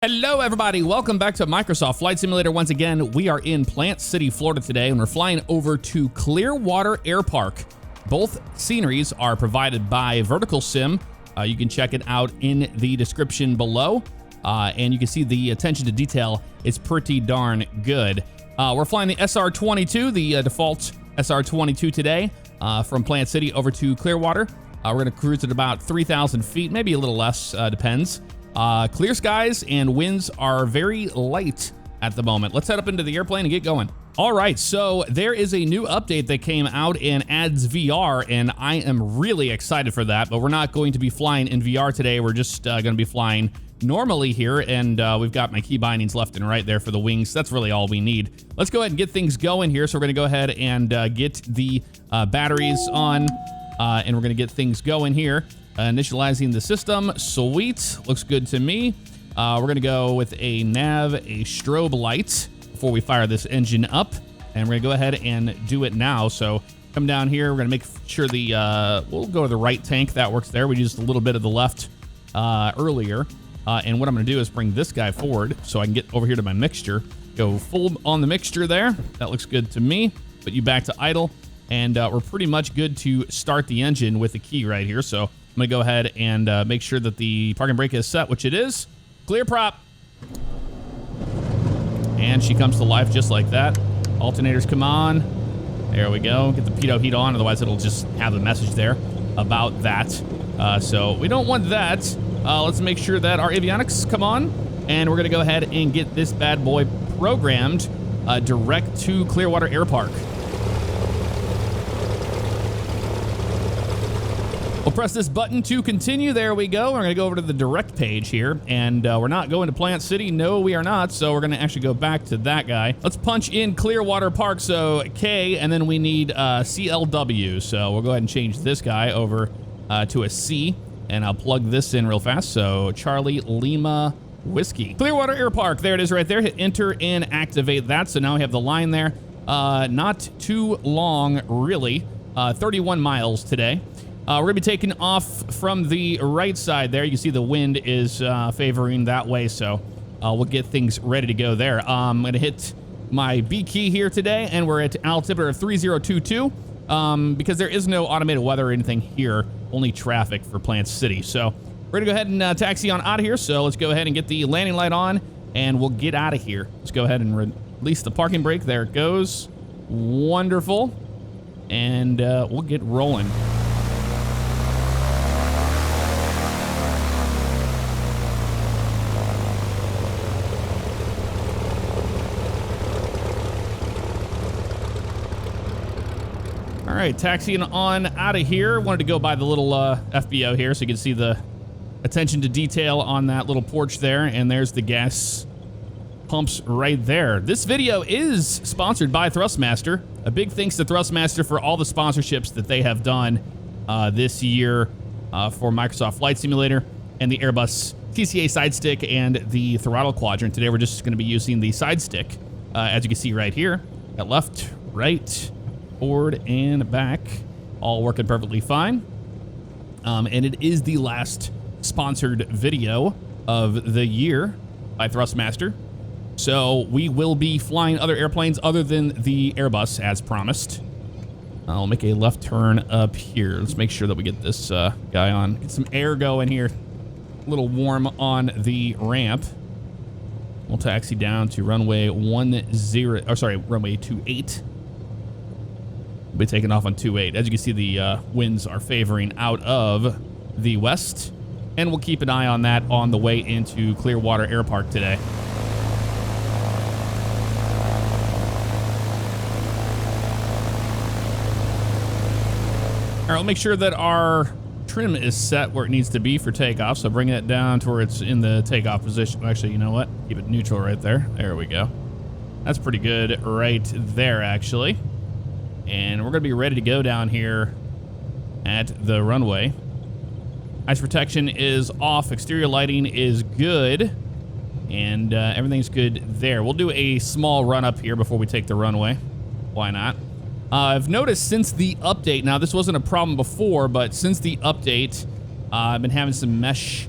Hello everybody, welcome back to Microsoft Flight Simulator. Once again, we are in Plant City, Florida today, and we're flying over to Clearwater Air Park. Both sceneries are provided by Verticalsim. You can check it out in the description below, and you can see the attention to detail is pretty darn good. We're flying the SR-22, the default SR-22 today, from Plant City over to Clearwater. We're going to cruise at about 3,000 feet, maybe a little less, depends. Clear skies and winds are very light at the moment. Let's head up into the airplane and get going. All right, so there is a new update that came out and adds VR, and I am really excited for that, but we're not going to be flying in VR today. We're just going to be flying normally here, and we've got my key bindings left and right there for the wings. That's really all we need. Let's go ahead and get things going here. So we're going to go ahead and get the batteries on, and we're going to get things going here. Initializing the system. Sweet. Looks good to me. We're going to go with a nav, a strobe light before we fire this engine up. And we're going to go ahead and do it now. So come down here. We're going to make sure we'll go to the right tank. That works there. We used a little bit of the left earlier. And what I'm going to do is bring this guy forward so I can get over here to my mixture. Go full on the mixture there. That looks good to me. Put you back to idle. And we're pretty much good to start the engine with the key right here. So I'm going to go ahead and make sure that the parking brake is set, which it is. Clear prop. And she comes to life just like that. Alternators come on. There we go. Get the pitot heat on, otherwise it'll just have a message there about that. So we don't want that. Let's make sure that our avionics come on. And we're going to go ahead and get this bad boy programmed direct to Clearwater Air Park. We'll press this button to continue. There we go. We're going to go over to the direct page here, and we're not going to Plant City. No, we are not, so we're going to actually go back to that guy. Let's punch in Clearwater Park, so K, and then we need CLW. So we'll go ahead and change this guy over to a C, and I'll plug this in real fast. So Charlie Lima Whiskey. Clearwater Air Park, there it is right there. Hit enter and activate that. So now we have the line there. Not too long, really. 31 miles today. We're going to be taking off from the right side there. You can see the wind is favoring that way, so we'll get things ready to go there. I'm going to hit my B key here today, and we're at altimeter of 3022 because there is no automated weather or anything here, only traffic for Plant City. So we're going to go ahead and taxi on out of here, so let's go ahead and get the landing light on, and we'll get out of here. Let's go ahead and release the parking brake. There it goes. Wonderful. And we'll get rolling. All right, taxiing on out of here. Wanted to go by the little FBO here so you can see the attention to detail on that little porch there. And there's the gas pumps right there. This video is sponsored by Thrustmaster. A big thanks to Thrustmaster for all the sponsorships that they have done this year for Microsoft Flight Simulator and the Airbus TCA side stick and the throttle quadrant. Today we're just going to be using the side stick, as you can see right here. Got left, right, forward, and back, all working perfectly fine. And it is the last sponsored video of the year by Thrustmaster. So we will be flying other airplanes other than the Airbus as promised. I'll make a left turn up here. Let's make sure that we get this guy on. Get some air going here. A little warm on the ramp. We'll taxi down to runway runway 28. We'll be taking off on 28. As you can see, the winds are favoring out of the west, and we'll keep an eye on that on the way into Clearwater Air Park today. All right, we'll make sure that our trim is set where it needs to be for takeoff, so bring it down to where it's in the takeoff position. Actually, you know what? Keep it neutral right there. There we go. That's pretty good right there, actually. And we're going to be ready to go down here at the runway. Ice protection is off. Exterior lighting is good. And everything's good there. We'll do a small run up here before we take the runway. Why not? I've noticed since the update, now this wasn't a problem before, but since the update, I've been having some mesh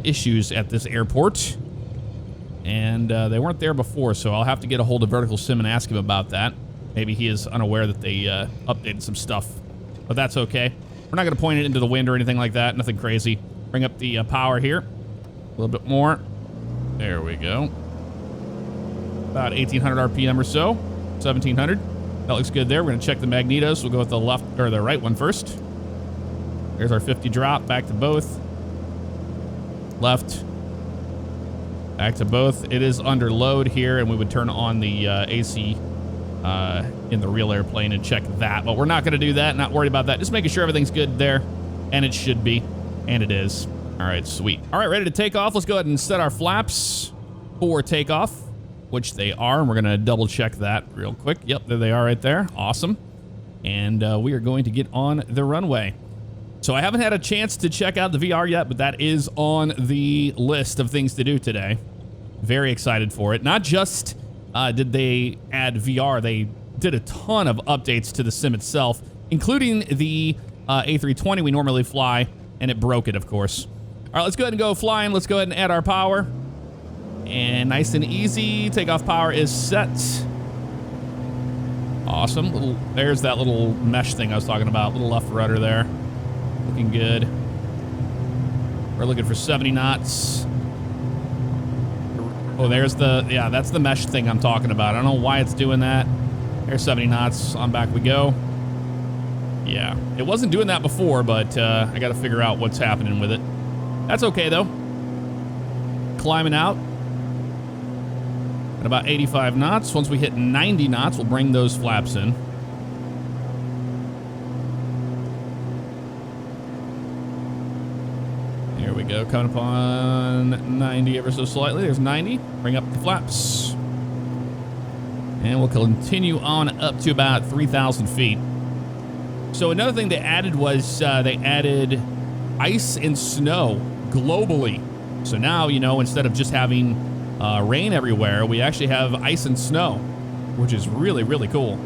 issues at this airport. And they weren't there before, so I'll have to get a hold of Verticalsim and ask him about that. Maybe he is unaware that they updated some stuff, but that's okay. We're not going to point it into the wind or anything like that. Nothing crazy. Bring up the power here. A little bit more. There we go. About 1,800 RPM or so. 1,700. That looks good there. We're going to check the magnetos. We'll go with the left or the right one first. There's our 50 drop. Back to both. Left. Back to both. It is under load here, and we would turn on the AC in the real airplane and check that. But we're not going to do that. Not worried about that. Just making sure everything's good there. And it should be. And it is. All right, sweet. All right, ready to take off. Let's go ahead and set our flaps for takeoff, which they are. And we're going to double check that real quick. Yep, there they are right there. Awesome. And we are going to get on the runway. So I haven't had a chance to check out the VR yet, but that is on the list of things to do today. Very excited for it. Not just did they add VR, they did a ton of updates to the sim itself, including the A320 we normally fly, and it broke it, of course. All right, let's go ahead and go flying. Let's go ahead and add our power. And nice and easy. Takeoff power is set. Awesome. There's that little mesh thing I was talking about. Little left rudder there. Looking good. We're looking for 70 knots. Oh, there's the, yeah, that's the mesh thing I'm talking about. I don't know why it's doing that. There's 70 knots. On back we go. Yeah, it wasn't doing that before, but I got to figure out what's happening with it. That's okay, though. Climbing out at about 85 knots. Once we hit 90 knots, we'll bring those flaps in. There we go, coming upon 90 ever so slightly. There's 90. Bring up the flaps. And we'll continue on up to about 3,000 feet. So another thing they added was they added ice and snow globally. So now, you know, instead of just having rain everywhere, we actually have ice and snow, which is really, really cool.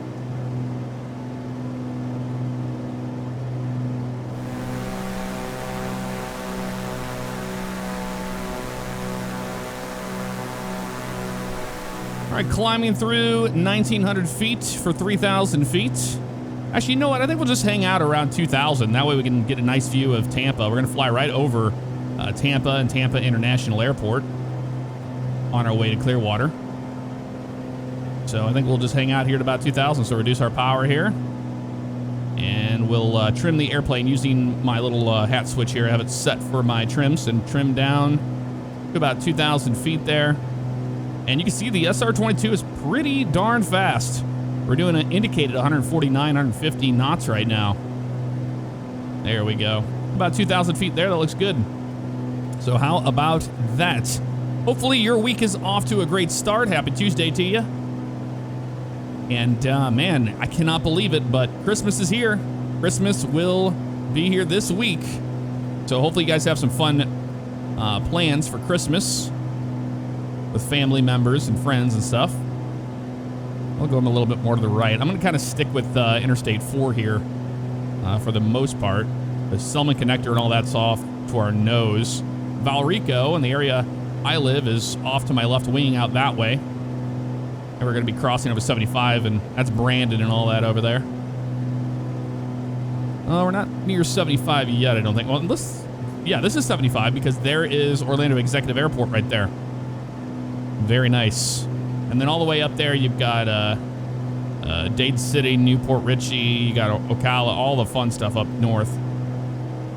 All right, climbing through 1,900 feet for 3,000 feet. Actually, you know what? I think we'll just hang out around 2,000. That way we can get a nice view of Tampa. We're going to fly right over Tampa and Tampa International Airport on our way to Clearwater. So I think we'll just hang out here at about 2,000. So reduce our power here. And we'll trim the airplane using my little hat switch here. I have it set for my trims and trim down to about 2,000 feet there. And you can see the SR-22 is pretty darn fast. We're doing an indicated 149, 150 knots right now. There we go. About 2,000 feet there. That looks good. So how about that? Hopefully your week is off to a great start. Happy Tuesday to you. And man, I cannot believe it, but Christmas is here. Christmas will be here this week. So hopefully you guys have some fun plans for Christmas with family members and friends and stuff. I'll go a little bit more to the right. I'm going to kind of stick with Interstate 4 here for the most part. The Selman connector and all that's off to our nose. Valrico, in the area I live, is off to my left wing out that way. And we're going to be crossing over 75, and that's Brandon and all that over there. Oh, we're not near 75 yet, I don't think. Well, this is 75 because there is Orlando Executive Airport right there. Very nice. And then all the way up there, you've got Dade City, Newport Richie, you got Ocala, all the fun stuff up north.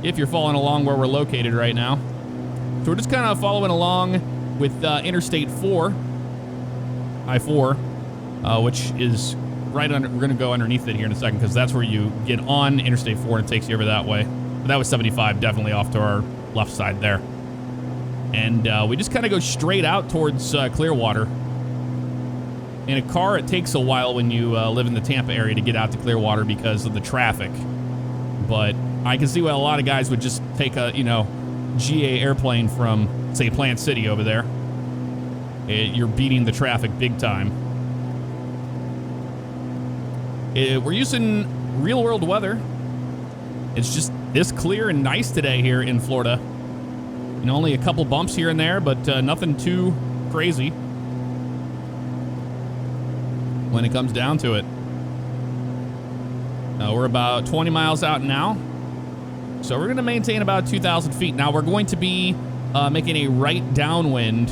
If you're following along where we're located right now. So we're just kind of following along with Interstate 4, I-4, which is right under, we're going to go underneath it here in a second because that's where you get on Interstate 4 and it takes you over that way. But that was 75, definitely off to our left side there. And we just kind of go straight out towards Clearwater. In a car, it takes a while when you live in the Tampa area to get out to Clearwater because of the traffic. But I can see why a lot of guys would just take a, GA airplane from, say, Plant City over there. You're beating the traffic big time. We're using real-world weather. It's just this clear and nice today here in Florida. Only a couple bumps here and there, but nothing too crazy when it comes down to it. We're about 20 miles out now. So we're going to maintain about 2,000 feet. Now we're going to be making a right downwind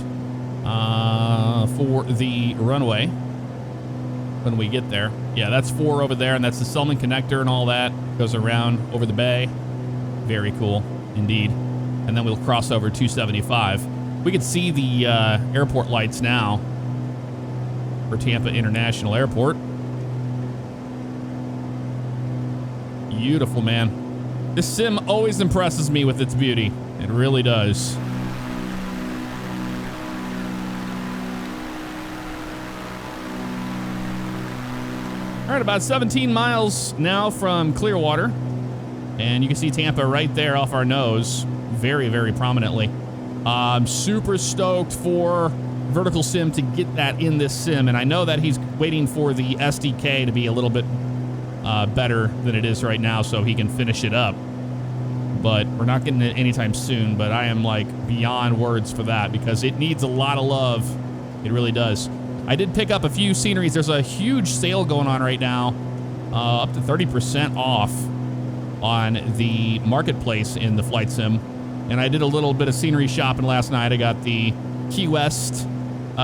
for the runway when we get there. Yeah, that's 4 over there, and that's the Selman connector and all that. Goes around over the bay. Very cool indeed. And then we'll cross over 275. We can see the airport lights now for Tampa International Airport. Beautiful, man. This sim always impresses me with its beauty. It really does. All right, about 17 miles now from Clearwater. And you can see Tampa right there off our nose. Very, very prominently. I'm super stoked for Verticalsim to get that in this sim. And I know that he's waiting for the SDK to be a little bit better than it is right now so he can finish it up. But we're not getting it anytime soon. But I am like beyond words for that because it needs a lot of love. It really does. I did pick up a few sceneries. There's a huge sale going on right now, up to 30% off on the marketplace in the flight sim. And I did a little bit of scenery shopping last night. I got the Key West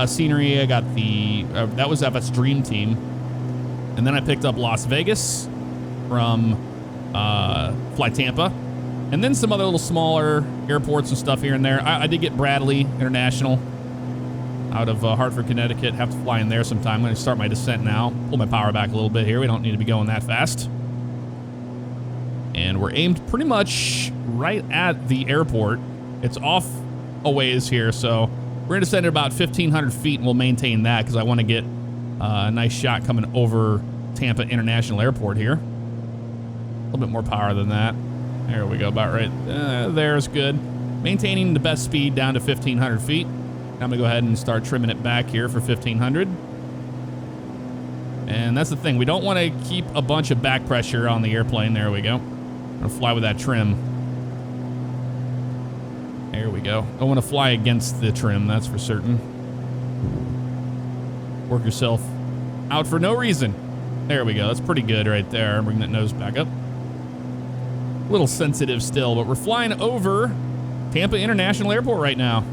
scenery. I got the, that was FS Dream Team. And then I picked up Las Vegas from Fly Tampa. And then some other little smaller airports and stuff here and there. I did get Bradley International out of Hartford, Connecticut. Have to fly in there sometime. I'm going to start my descent now. Pull my power back a little bit here. We don't need to be going that fast. And we're aimed pretty much right at the airport. It's off a ways here, so we're going to descend at about 1,500 feet, and we'll maintain that because I want to get a nice shot coming over Tampa International Airport here. A little bit more power than that. There we go, about right there's good. Maintaining the best speed down to 1,500 feet. Now I'm going to go ahead and start trimming it back here for 1,500. And that's the thing. We don't want to keep a bunch of back pressure on the airplane. There we go. I'm going to fly with that trim. There we go. Don't want to fly against the trim, that's for certain. Work yourself out for no reason. There we go. That's pretty good right there. Bring that nose back up. A little sensitive still, but we're flying over Tampa International Airport right now.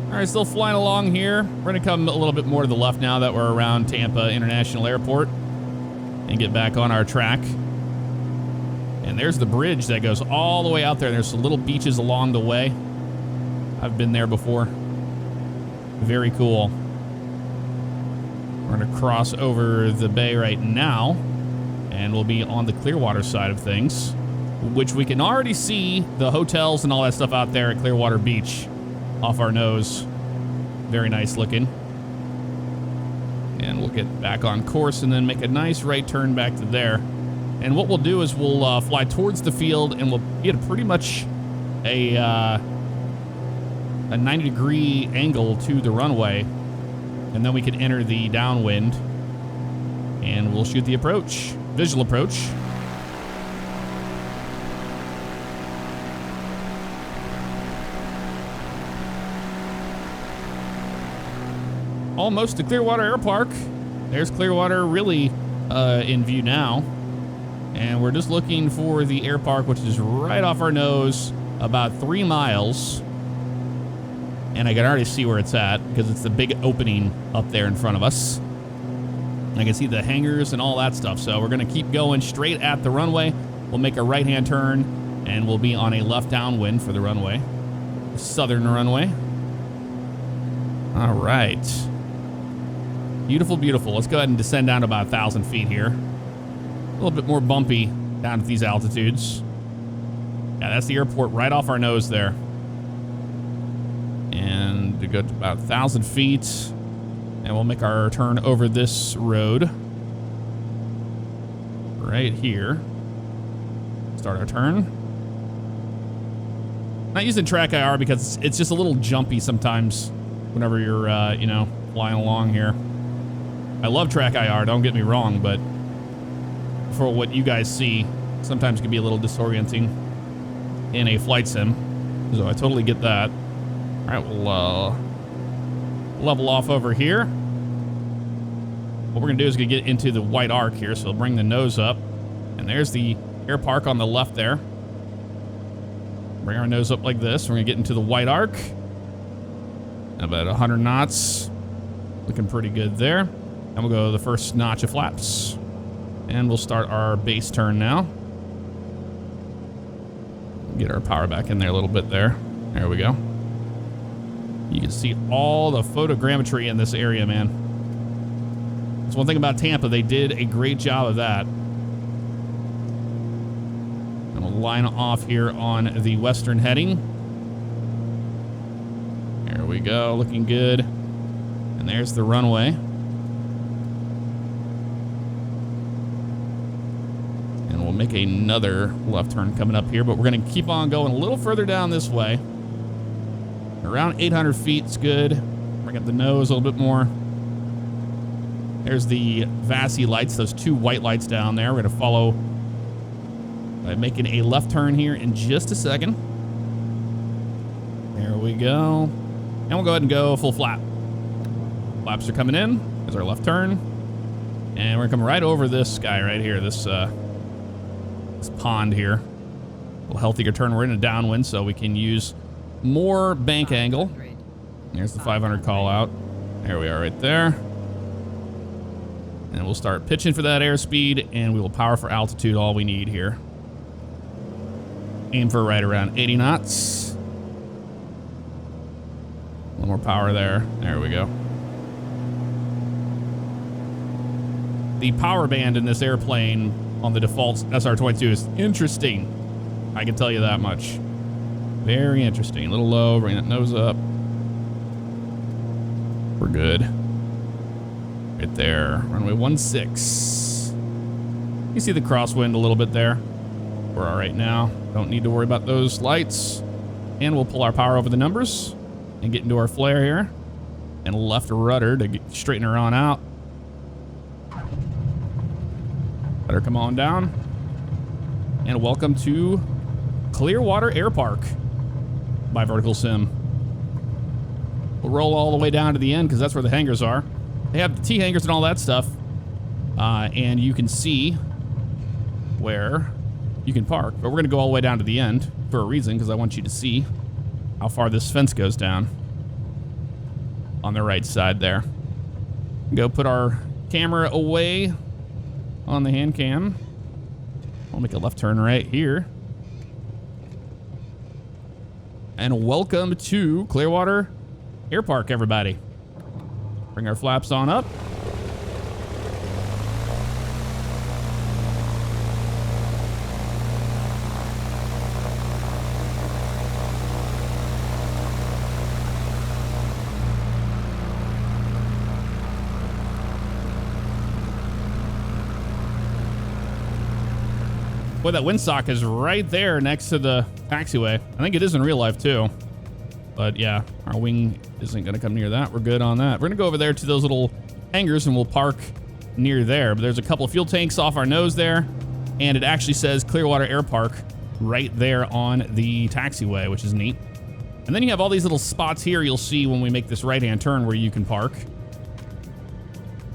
All right, still flying along here. We're going to come a little bit more to the left now that we're around Tampa International Airport and get back on our track. And there's the bridge that goes all the way out there. There's some little beaches along the way. I've been there before. Very cool. We're going to cross over the bay right now, and we'll be on the Clearwater side of things, which we can already see the hotels and all that stuff out there at Clearwater Beach off our nose. Very nice looking. And we'll get back on course and then make a nice right turn back to there. And what we'll do is we'll fly towards the field, and we'll get pretty much a 90-degree angle to the runway. And then we can enter the downwind, and we'll shoot the approach, visual approach. Almost to Clearwater Air Park. There's Clearwater really in view now. And we're just looking for the air park, which is right off our nose, about 3 miles. And I can already see where it's at because it's the big opening up there in front of us. I can see the hangars and all that stuff. So we're going to keep going straight at the runway. We'll make a right-hand turn, and we'll be on a left downwind for the runway. Southern runway. All right. Beautiful, beautiful. Let's go ahead and descend down to about 1,000 feet here. A little bit more bumpy down at these altitudes. Yeah, that's the airport right off our nose there. And to go to about 1,000 feet, and we'll make our turn over this road right here. Start our turn. Not using track IR because it's just a little jumpy sometimes whenever you're, you know, flying along here. I love track IR, don't get me wrong, but for what you guys see, sometimes it can be a little disorienting. in a flight sim. So I totally get that. All right, we'll level off over here. What we're gonna do is gonna get into the white arc here. So we'll bring the nose up, and there's the air park on the left there. Bring our nose up like this. We're gonna get into the white arc. About 100 knots. Looking pretty good there. And we'll go to the first notch of flaps. And we'll start our base turn now. Get our power back in there a little bit there. There we go. You can see all the photogrammetry in this area, man. That's one thing about Tampa. They did a great job of that. And we'll line off here on the western heading. There we go. Looking good. And there's the runway. And we'll make another left turn coming up here, but we're going to keep on going a little further down this way. Around 800 feet is good. Bring up the nose a little bit more. There's the VASI lights, those two white lights down there. We're going to follow by making a left turn here in just a second. There we go. And we'll go ahead and go full flap. Flaps are coming in. There's our left turn. And we're coming right over this guy right here, this pond here. A little healthier turn. We're in a downwind, so we can use more bank angle. There's the 500 call out. There we are right there. And we'll start pitching for that airspeed, and we will power for altitude all we need here. Aim for right around 80 knots. A little more power there. There we go. The power band in this airplane on the default SR-22 is interesting. I can tell you that much. Very interesting. A little low. Bring that nose up. We're good. Right there. Runway 16. You see the crosswind a little bit there. We're all right now. Don't need to worry about those lights. And we'll pull our power over the numbers and get into our flare here. And left rudder to straighten her on out. Let her come on down. And welcome to Clearwater Air Park by Verticalsim. We'll roll all the way down to the end because that's where the hangars are. They have the T-hangars and all that stuff. And you can see where you can park. But we're going to go all the way down to the end for a reason, because I want you to see how far this fence goes down on the right side there. Go put our camera away on the hand cam. I'll make a left turn right here. And welcome to Clearwater Air Park, everybody. Bring our flaps on up. Boy, that windsock is right there next to the taxiway. I think it is in real life too. But yeah, our wing isn't going to come near that. We're good on that. We're going to go over there to those little hangars and we'll park near there. But there's a couple of fuel tanks off our nose there. And it actually says Clearwater Air Park right there on the taxiway, which is neat. And then you have all these little spots here you'll see when we make this right-hand turn where you can park.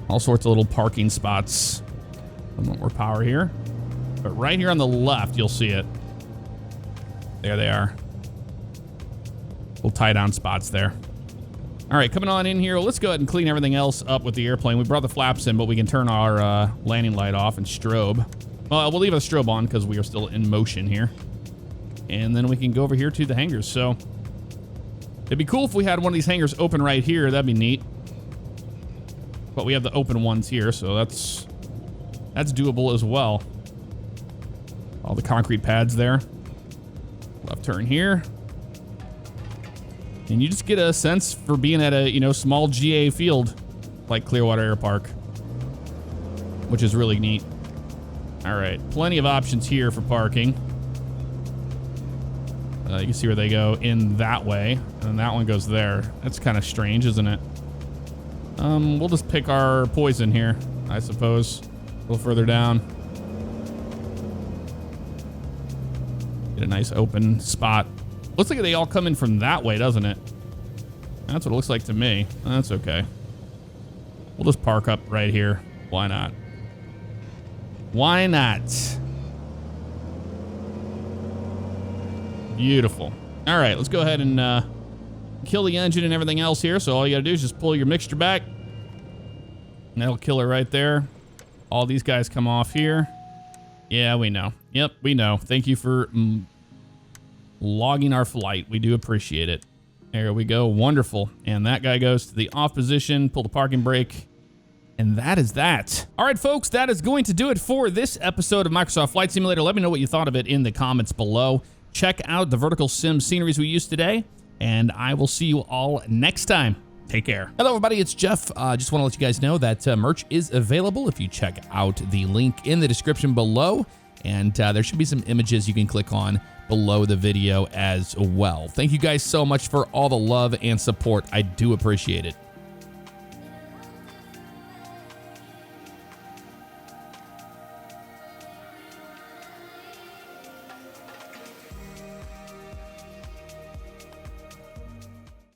All sorts of little parking spots. A little more power here. But right here on the left, you'll see it. There they are. Little tie-down spots there. All right, coming on in here. Well, let's go ahead and clean everything else up with the airplane. We brought the flaps in, but we can turn our landing light off and strobe. Well, we'll leave a strobe on because we are still in motion here. And then we can go over here to the hangars. So it'd be cool if we had one of these hangars open right here. That'd be neat. But we have the open ones here, so that's doable as well. All the concrete pads there. Left turn here. And you just get a sense for being at a, small GA field like Clearwater Air Park, which is really neat. All right, plenty of options here for parking. You can see where they go in that way, and that one goes there. That's kind of strange, isn't it? We'll just pick our poison here, I suppose. A little further down. Get a nice open spot. Looks like they all come in from that way, doesn't it? That's what it looks like to me. That's okay. We'll just park up right here. Why not? Why not? Beautiful. All right, let's go ahead and kill the engine and everything else here. So all you gotta do is just pull your mixture back. And that'll kill it right there. All these guys come off here. Yeah, we know. Yep, we know. Thank you for logging our flight. We do appreciate it. There we go. Wonderful. And that guy goes to the off position. Pull the parking brake. And that is that. All right, folks, that is going to do it for this episode of Microsoft Flight Simulator. Let me know what you thought of it in the comments below. Check out the Verticalsim sceneries we used today, and I will see you all next time. Take care. Hello, everybody. It's Jeff. Just want to let you guys know that merch is available if you check out the link in the description below, and there should be some images you can click on below the video as well. Thank you guys so much for all the love and support. I do appreciate it.